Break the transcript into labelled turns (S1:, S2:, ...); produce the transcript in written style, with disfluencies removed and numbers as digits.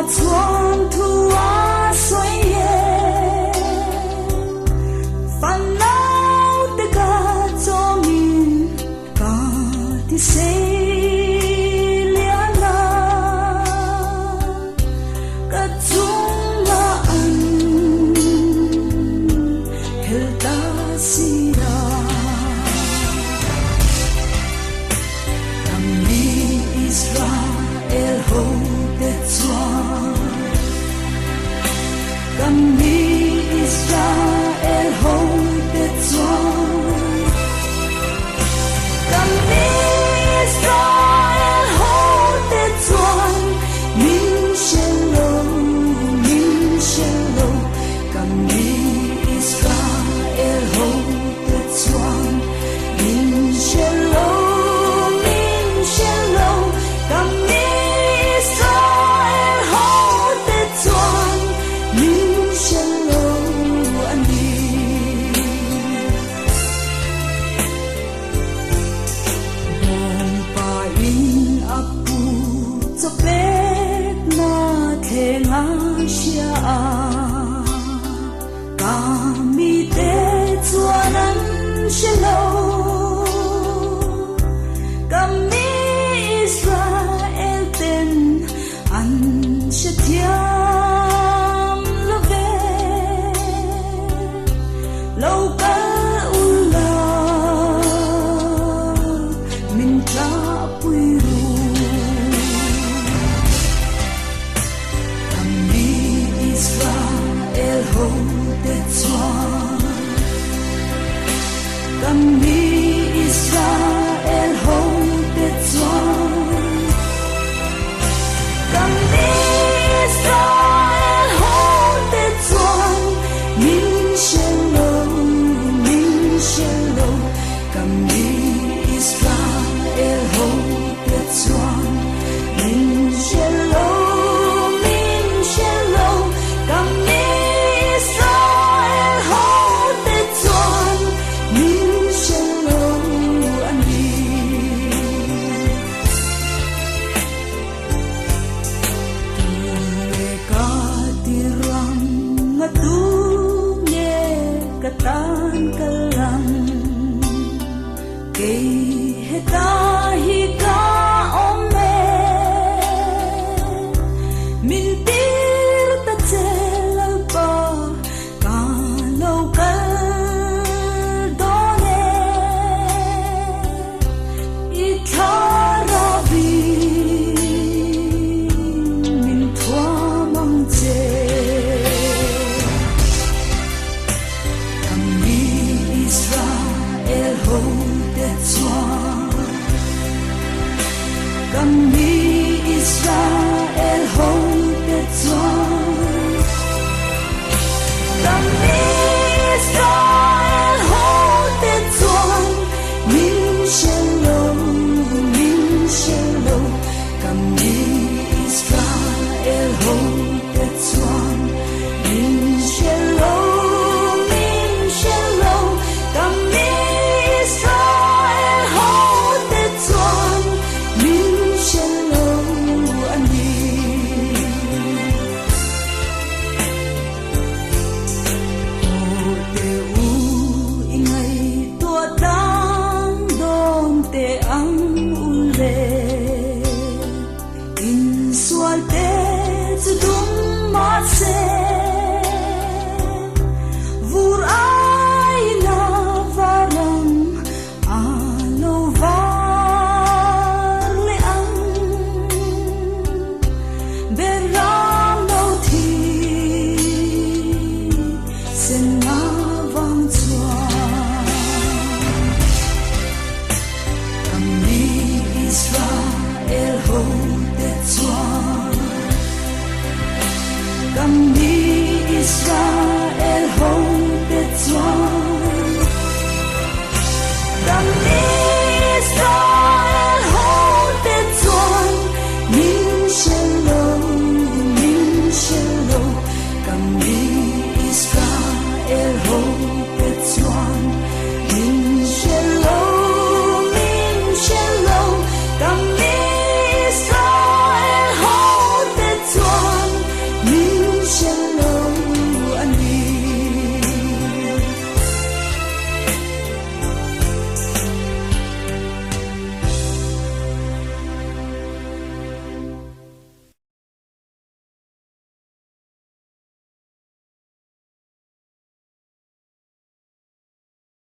S1: 窗土啊岁月，烦恼的个做面，家的谁了那个中了安，黑大西拉，kami Israel Kami Israel hodet Zorn Kami Israel hodet Zorn Min Shalom Kami Israel hodet Zorn Min Shalom Kami Israel hodet Zorn Min kami tetuanan shalom kami Israel ten an shatiam love local ula min trapuiru kami Israel hodet Zorn kami Israel hodet Zorn kami Israel hodet Zorn Min Shalom kami Israel hodet Zorn Min Shalom kami Israel hodet Zorn Min Shalom ani Mereka dirang ngatunya katan kalang kay hetahi ka ome mintir ta celal pa kalau kaldone itarabi min tua mangje kami Israel hodet Zorn kami Israel hodet Zorn kami Israel hodet Zorn Min Shalom kami Israel hodet Zorn Min Shalom kami Israel hodet Zorn Min Shalom ani Te u ingay tua dang dong te ang ule in sual te zu dum ma se